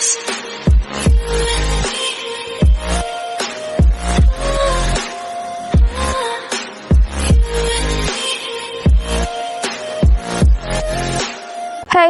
Hey,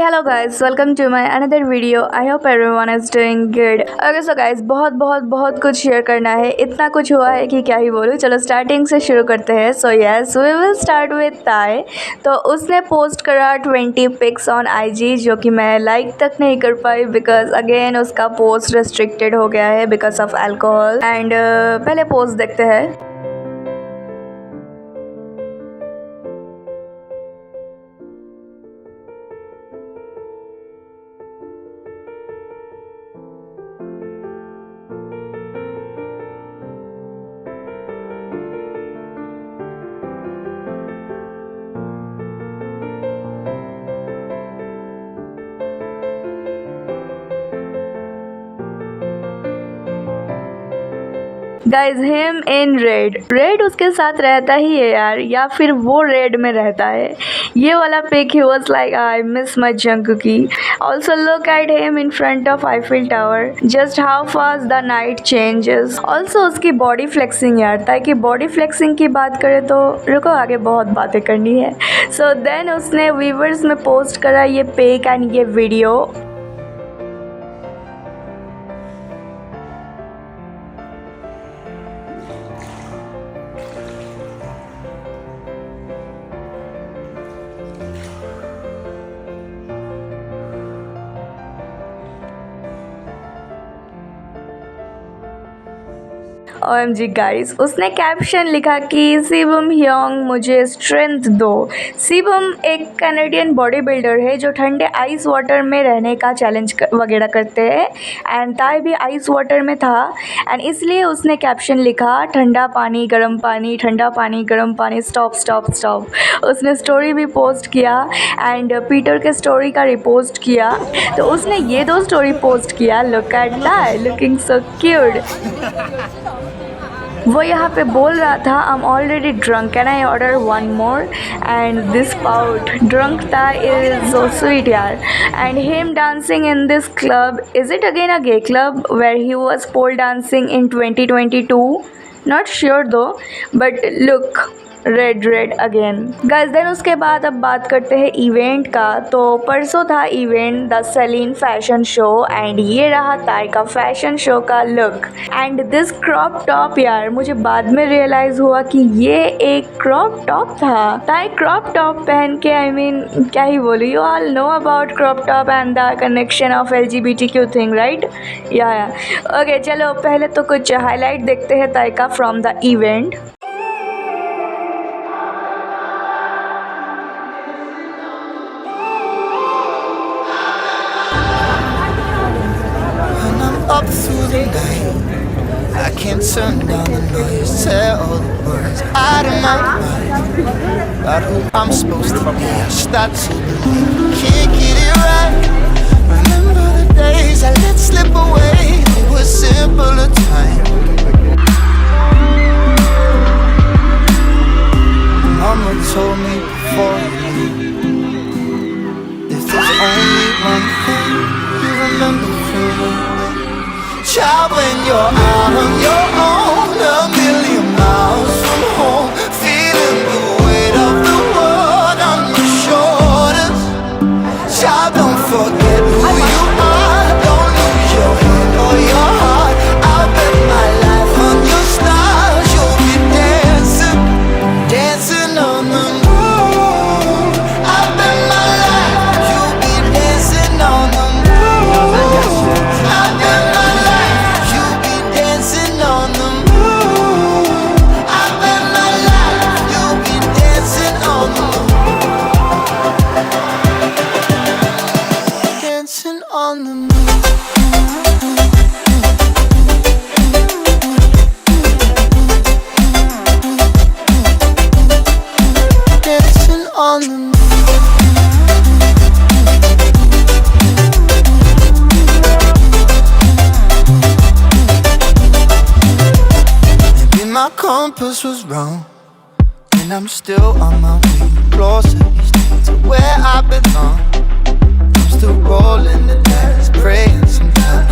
hello guys, welcome to my another video. I hope everyone is doing good. Okay, so guys, बहुत कुछ share करना है. इतना कुछ हुआ है कि क्या ही बोलूँ. चलो स्टार्टिंग से शुरू करते हैं. So yes, we will start with ताई. तो उसने पोस्ट करा 20 पिक्स ऑन IG जो कि मैं लाइक तक नहीं कर पाई बिकॉज अगेन उसका पोस्ट रिस्ट्रिक्टेड हो गया है बिकॉज ऑफ अल्कोहल. एंड पहले पोस्ट देखते हैं. गाइज हिम इन रेड उसके साथ रहता ही है यार, या फिर वो रेड में रहता है. ये वाला पिक ही was like I miss my Jungkookie. Also look at him in front of Eiffel Tower. Just how fast the night changes. Also उसकी बॉडी फ्लेक्सिंग यार, ताकि बॉडी फ्लेक्सिंग की बात करें तो रुको आगे बहुत बातें करनी है. सो देन उसने वीवर्स में पोस्ट करा ये पिक एंड ये वीडियो. OMG गाइस, उसने कैप्शन लिखा कि शिवम ह्योंग मुझे स्ट्रेंथ दो. शिवम एक कैनेडियन बॉडी बिल्डर है जो ठंडे आइस वाटर में रहने का चैलेंज वगैरह करते हैं. एंड ताई भी आइस वाटर में था एंड इसलिए उसने कैप्शन लिखा ठंडा पानी गर्म पानी, ठंडा पानी गर्म पानी, स्टॉप स्टॉप स्टॉप. उसने स्टोरी भी पोस्ट किया एंड पीटर के स्टोरी का रिपोस्ट किया. तो उसने ये दो स्टोरी पोस्ट किया. Look at that, looking so cute. वो यहाँ पे बोल रहा था I am already drunk, can I order one more. And this pout drunk था इज सो स्वीट यार. And him dancing in this club, is it again a gay club where he was pole dancing in 2022? Not sure though, but look red again guys. Then उसके बाद अब बात करते हैं event का. तो परसों था event the Celine fashion show and ये रहा ताई का फैशन शो का look. And this crop top यार, मुझे बाद में रियलाइज हुआ कि ये एक क्रॉप टॉप था. ताई क्रॉप टॉप पहन के आई मीन क्या ही बोलूँ. You all know about crop top and the connection of LGBTQ thing right. या ओके, चलो पहले तो कुछ हाईलाइट देखते हैं ताई का from the event. Up through the night, I can't turn down the noise. Tell all the words out of my mind about who I'm supposed to be. I start to believe, can't get it right. Remember the days I let slip away. They were simpler times. Mama told me before you leave, if there's only one thing you remember from me, child, when you're out on your own, a million miles from home, feeling the weight of the world on your shoulders. Child, don't forget who you are, don't lose your head or your heart. I'll bet my life on your stars. You'll be dancing, dancing on the moon. I'll bet my life you'll be dancing on the moon. I'll bet my on the moon. Dancing on the moon. Maybe my compass was wrong, and I'm still on my way closer each day to where I belong. Still rolling the dice, praying sometimes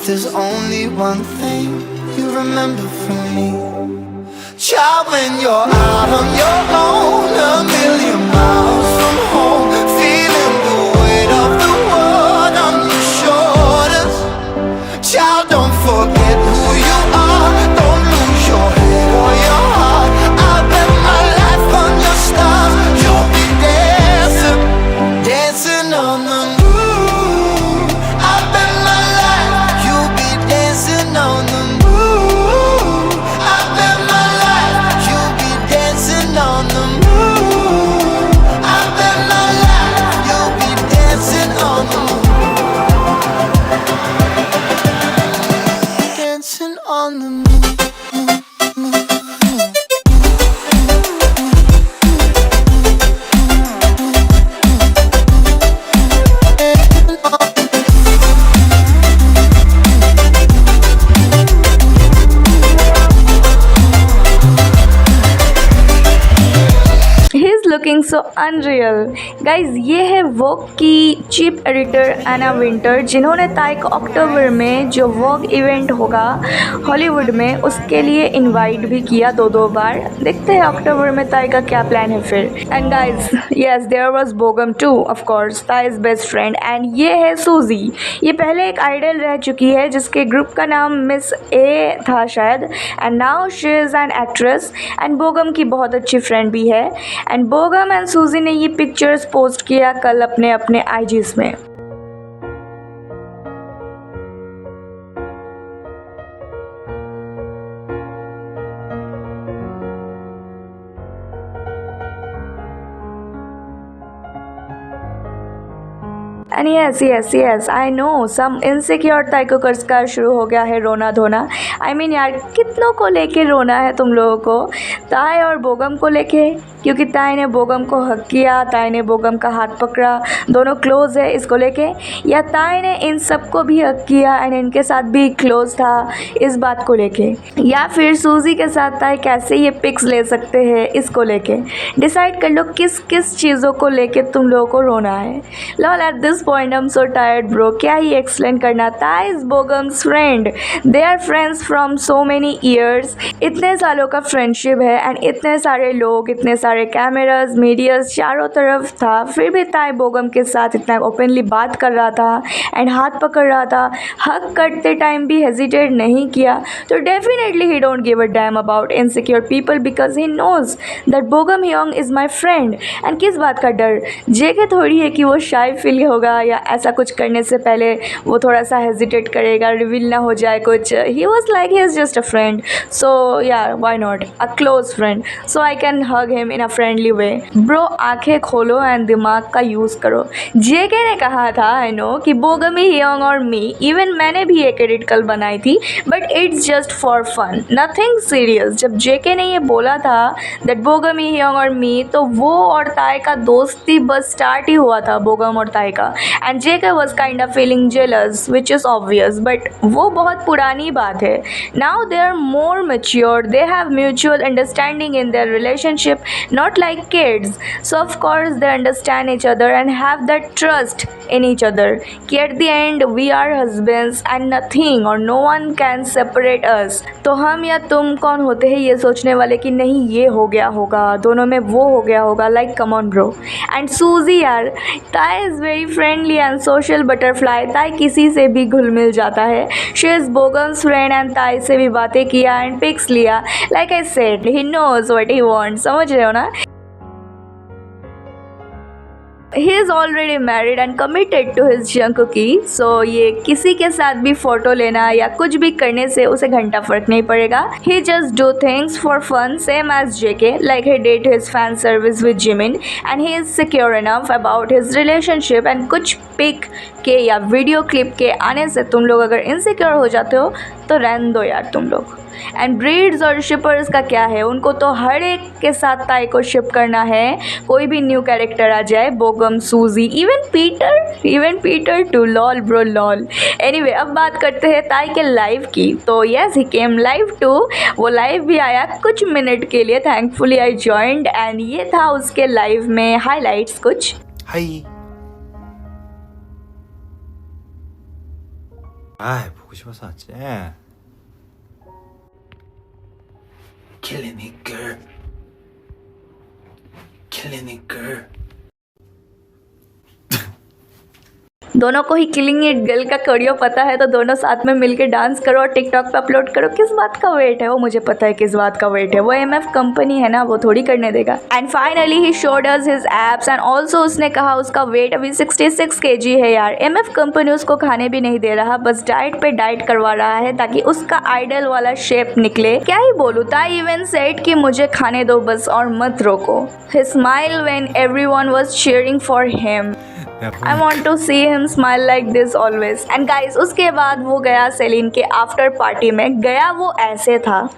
If there's only one thing you remember from me, child, when you're out on your own, a million miles from home, feeling the weight of the world on your shoulders. Child, don't forget who you are, don't lose your head or your heart. I bet my life on your stars, you'll be dancing, dancing on the moon. I bet my life, you'll be dancing on the moon. I bet my life, you'll be dancing on the moon. I bet my life, you'll be dancing on the moon. Dancing on the moon. He's looking so unreal. Guys, ये है वोग की chief editor एना winter, जिन्होंने ताई को अक्टूबर में जो वोग event होगा Hollywood में उसके लिए इनवाइट भी किया दो बार। देखते हैं अक्टूबर में ताई का क्या प्लान है फिर। And guys, yes, there was Bogum too, of course, Tae's best friend, and ये है सूजी। ये पहले एक आइडल रह चुकी है जिसके ग्रुप का नाम मिस ए था शायद, and now she is an actress and Bogum की बहुत अच्छी फ्रेंड भी है। एंड बोगम एंड सूजी ने ये पिक्चर्स पोस्ट किया कल अपने अपने आईजीज में। And yes I know some insecure Taekookers का शुरू हो गया है रोना धोना। आई मीन यार, कितनों को लेके रोना है तुम लोगों को? ताई और बोगम को लेके, क्योंकि ताई ने बोगम को हक किया, ताई ने बोगम का हाथ पकड़ा, दोनों क्लोज है इसको लेके, या ताई ने इन सबको भी हक किया एंड इनके साथ भी क्लोज था इस बात को लेके, या फिर सूजी के साथ ताई कैसे ये पिक्स ले सकते हैं इसको लेके। डिसाइड कर लो किस किस चीज़ों को लेके तुम लोगों को रोना है। Lol, at this point I am so tired bro, क्या ही एक्सप्लेन करना। Tae is Bogum's friend, they are friends from so many years, इतने सालों का फ्रेंडशिप है एंड इतने सारे लोग, इतने सारे कैमरास, मीडियाज चारों तरफ था, फिर भी ताई बोगम के साथ इतना ओपनली बात कर रहा था एंड हाथ पकड़ रहा था, हक करते टाइम भी हेजिटेट नहीं किया। तो definitely he don't give a damn about insecure people because he knows that Bogum hyung is my friend. And किस बात का डर? जेके थोड़ी है कि वो शाय फील होगा या ऐसा कुछ करने से पहले वो थोड़ा सा हेजिटेट करेगा, रिवील ना हो जाए कुछ। He was like he is just a friend, so yeah why not a close friend, so I can hug him in a friendly way. Bro, आंखें खोलो एंड दिमाग का यूज़ करो। जेके ने कहा था, आई नो, कि बोगम ह्योंग और मी, इवन मैंने भी एक एडिट कल बनाई थी, but it's just for fun, nothing serious. जब जेके ने ये बोला था दैट बोगम ह्योंग और मी, तो वो और ताई का दोस्ती बस स्टार्ट ही हुआ था, बोगम और ताई का। And JK was kind of feeling jealous which is obvious, but वो बहुत पुरानी बात है। Now they are more mature, they have mutual understanding in their relationship, not like kids, so of course they understand each other and have that trust in each other कि at the end we are husbands and nothing or no one can separate us। तो हम या तुम कौन होते हैं ये सोचने वाले कि नहीं ये हो गया होगा, दोनों में वो हो गया होगा। like come on bro। and सूजी यार, ताई is very friendly and social butterfly, ताई किसी से भी घुल मिल जाता है। she is बोगम्स friend and ताई से भी बातें किया and pics लिया। like I said, he knows what he wants, समझ रहे हो ना? He is already married and committed to his Jungkook, so ये किसी के साथ भी फोटो लेना या कुछ भी करने से उसे घंटा फर्क नहीं पड़ेगा। He just do things for fun, same as JK, like he did his fan service with Jimin, and he is secure enough about his relationship। and कुछ पिक के या वीडियो क्लिप के आने से तुम लोग अगर इनसिक्योर हो जाते हो तो रहने दो यार तुम लोग। एंड ब्रीड्स और शिपर्स का क्या है, उनको तो हर एक के साथ ताई को शिप करना है, कोई भी न्यू कैरेक्टर आ जाए, Bogum, Suzy, even Peter too, lol bro lol. Anyway, अब बात करते हैं ताई के लाइव की। तो yes, he came live too, वो लाइव भी आया कुछ मिनट के लिए, थैंकफुली आई जॉइंड, एंड ये था उसके लाइव में हाईलाइट्स कुछ। हाय 아이, 보고 싶어서 왔지. Killing it, girl. Killing it, girl. दोनों को ही किलिंग इट गर्ल का कोरियो पता है तो दोनों साथ में मिलकर डांस करो और टिकटॉक पे अपलोड करो। किस बात का वेट है? वो मुझे पता है किस बात का वेट है। वो एमएफ कंपनी है ना, वो थोड़ी करने देगा। And finally he showed us his abs and also उसने कहा उसका वेट अभी 66 kg है यार। एमएफ कंपनी उसको खाने भी नहीं दे रहा, बस डाइट पे डाइट करवा रहा है ताकि उसका आइडल वाला शेप निकले। क्या ही बोलूं, ताई इवन सेड कि मुझे खाने दो बस और मत रोको। He smile when everyone was cheering for him. I want to see him smile like this always. And guys, उसके बाद वो गया सेलिन के आफ्टर पार्टी में। गया वो ऐसे था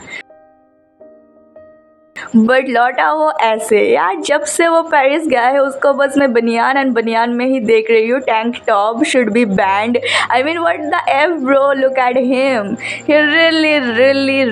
बट लौटा वो ऐसे। यार जब से वो पेरिस गया है उसको बस मैं बनियान एंड बनियान में ही देख रही हूँ। Tank top should be banned. I mean what the F bro, look at him. He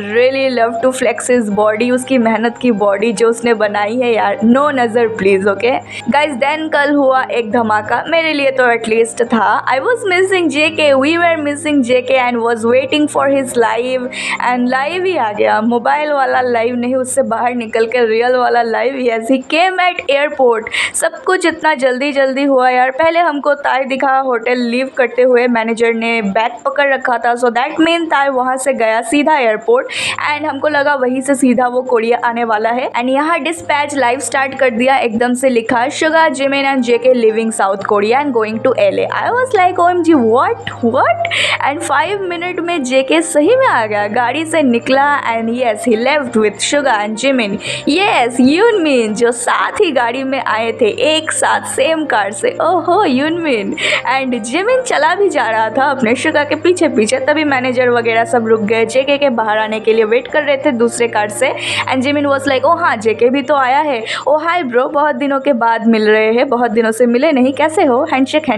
really love to flex his body. उसकी मेहनत की बॉडी जो उसने बनाई है यार। नो नज़र प्लीज़, ओके गाइज। देन कल हुआ एक धमाका, मेरे लिए तो एटलीस्ट था। I was missing JK, we were missing JK and was waiting for his live. And live ही आ गया, मोबाइल वाला लाइव नहीं, उससे बाहर निकल के रियल वाला live. Yes, he came at airport. सब कुछ इतना जल्दी हुआ यार। पहले हमको ताई दिखा होटल लीव करते हुए, मैनेजर ने बैग पकड़ रखा था, सो दैट मीन ताई वहाँ से गया सीधा एयरपोर्ट। एंड हमको लगा वहीं से सीधा वो कोरिया आने वाला है। एंड यहाँ डिस्पैच लाइव स्टार्ट कर दिया, एकदम से लिखा Suga, Jimin and JK living South Korea and going to LA। I was like OMG what. And 5 minute में JK सही में आ गया, गाड़ी से निकला। And yes, he left with Suga and Jimin. Yes, Yoonmin जो साथ ही गाड़ी में आए थे, एक साथ सेम कार से। ओहो यूनमिन। एंड जिमिन चला भी जा रहा था अपने शुगा के पीछे पीछे। तभी मैनेजर वगैरह सब रुक गए, JK के बाहर आने के लिए वेट कर रहे थे दूसरे कार से। And Jimin was like oh हाँ JK भी तो आया है। ओ हाय ब्रो, बहुत दिनों के बाद मिल रहे हैं, बहुत दिनों से मिले नहीं, कैसे हो? हैंडशेक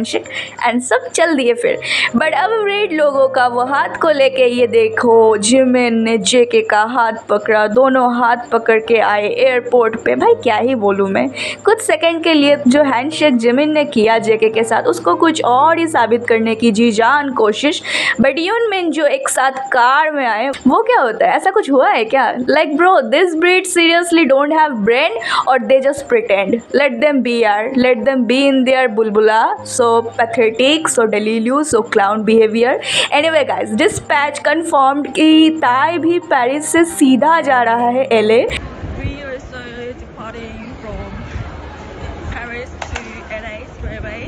एंड सब चल दिए फिर। बट अब रेड लोगों का वो हाथ को लेके, ये देखो जिमिन ने JK का हाथ पकड़ा, दोनों हाथ पकड़ के आए एयरपोर्ट पे। भाई क्या ही बोलूँ मैं, कुछ सेकंड के लिए जो हैंडशेक जिमिन ने किया JK के साथ, उसको कुछ और ही साबित करने की जी जान कोशिश। बट यूनमिन जो एक साथ कार में आए, वो क्या होता है? ऐसा कुछ हुआ है क्या? Like bro, this breed seriously don't have brain और they just pretend. Let them be यार, let them be in their बुलबुला। So pathetic, so delulu, so clown behaviour. Anyway guys, Dispatch confirmed कि ताई भी Paris से सीधा जा रहा है LA। We are so departing from Paris to LA straight away.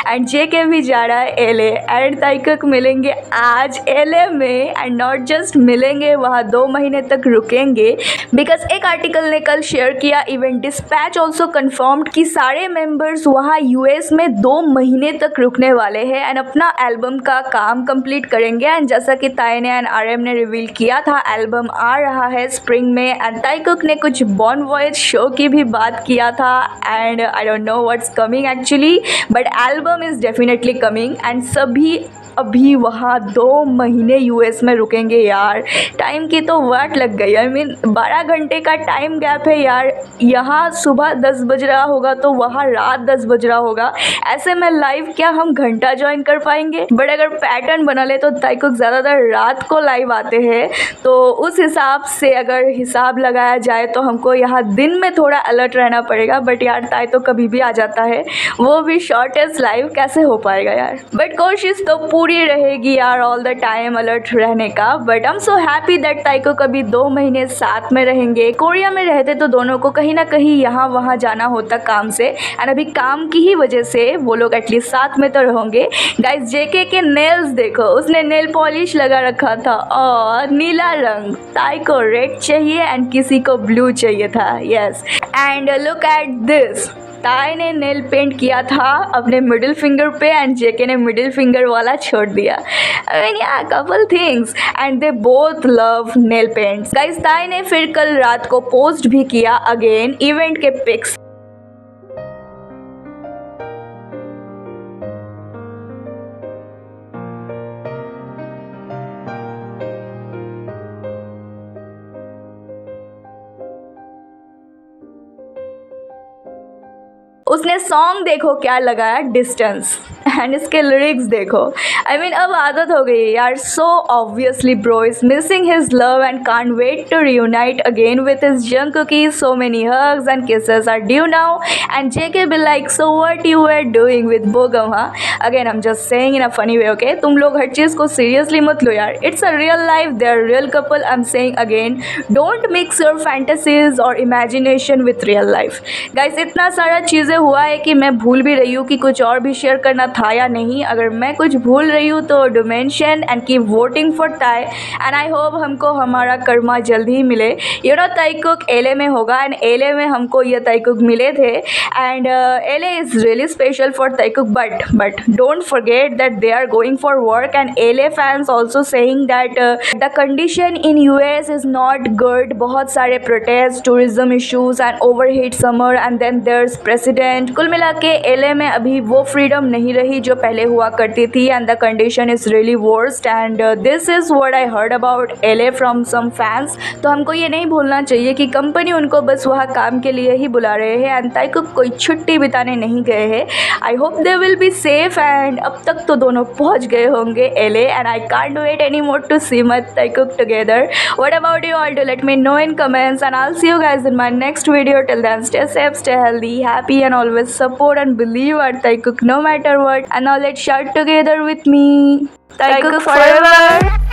And JK भी जा रहा है LA। एंड ताइकक मिलेंगे आज LA में। एंड नॉट जस्ट मिलेंगे, वहाँ 2 महीने तक रुकेंगे। बिकॉज एक आर्टिकल ने कल शेयर किया, इवन डिस्पैच ऑल्सो कन्फर्म्ड कि सारे मेंबर्स वहाँ US में 2 महीने तक रुकने वाले हैं एंड अपना एल्बम का काम कंप्लीट करेंगे। एंड जैसा कि ताई ने एंड RM ने रिवील किया था, एल्बम आ रहा है स्प्रिंग में। एंड ताइकक ने कुछ बॉर्न वॉयज शो की भी बात किया था। And I don't know what's coming actually, but album is definitely coming। and सभी अभी वहाँ 2 महीने US में रुकेंगे यार। टाइम की तो वाट लग गई। आई मीन 12 घंटे का टाइम गैप है यार। यहाँ सुबह 10 बज रहा होगा तो वहाँ रात 10 बज रहा होगा। ऐसे में लाइव क्या हम घंटा ज्वाइन कर पाएंगे? बट अगर पैटर्न बना ले तो ताइकुक ज़्यादातर रात को लाइव आते हैं, तो उस हिसाब से अगर हिसाब लगाया जाए तो हमको यहाँ दिन में थोड़ा अलर्ट रहना पड़ेगा। बट यार ताई तो कभी भी आ जाता है, वो भी शॉर्टेस्ट लाइव कैसे हो पाएगा यार? बट कोशिश तो पूरी रहेगी यार ऑल द टाइम अलर्ट रहने का। But I am so happy that Taekook कभी 2 महीने साथ में रहेंगे। कोरिया में रहते तो दोनों को कहीं ना कहीं यहाँ वहाँ जाना होता काम से, एंड अभी काम की ही वजह से वो लोग एटलीस्ट साथ में तो रहेंगे। गाइस JK के नेल्स देखो, उसने नेल पॉलिश लगा रखा था और नीला रंग। ताई को रेड चाहिए एंड किसी को ब्लू चाहिए था। Yes, and look at this, ताई ने नेल पेंट किया था अपने मिडिल फिंगर पे एंड JK ने मिडिल फिंगर वाला छोड़ दिया। आई मीन या couple things and they both love nail paints. Guys ताई ने फिर कल रात को पोस्ट भी किया अगेन इवेंट के पिक्स। उसने सॉन्ग देखो क्या लगाया, डिस्टेंस। एंड इसके लिरिक्स देखो, आई मीन अब आदत हो गई है यार. So obviously bro is missing his love and can't wait to reunite again with his Jungkook. So many hugs and kisses are due now, and JK be like, so what you were doing with Bogum, huh? Again I'm just saying in a funny way, okay? तुम लोग हर चीज़ को seriously मत लो यार. It's a real life, they're a real couple. I'm saying again, don't mix your fantasies or imagination with real life. Guys, इतना सारा चीज़ें हुआ है कि मैं भूल भी रही हूँ कि कुछ और भी शेयर करना था या नहीं. अगर मैं कुछ भूल रही हूँ तो do mention and keep voting for Thai, and I hope हमको हमारा कर्मा जल्दी ही मिले. You know ताइकुक LA में होगा, and LA में हमको ये ताइकुक मिले थे, and LA is really special for ताइकुक, but don't forget that they are going for work, and LA fans also saying that the condition in US is not good. बहुत सारे protest, tourism issues and overheat summer, and then there's president. कुल मिला के LA में अभी वो freedom नहीं रही जो पहले हुआ करती थी, and the condition is really worst, and this is what I heard about LA from some fans. तो हमको ये नहीं भूलना चाहिए कि कंपनी उनको बस वहाँ काम के लिए ही बुला रहे हैं, एंड ताइकुक कोई छुट्टी बिताने नहीं गए हैं. I hope they will be safe, and अब तक तो दोनों पहुँच गए होंगे LA, and I can't wait any more to see my Taekook together. What about you all? Do let me know in comments, and I'll see you guys in my next video. Till then, stay safe, stay healthy, happy, and always support and believe our Taekook no matter what. And now let's shout together with me, Taekook forever.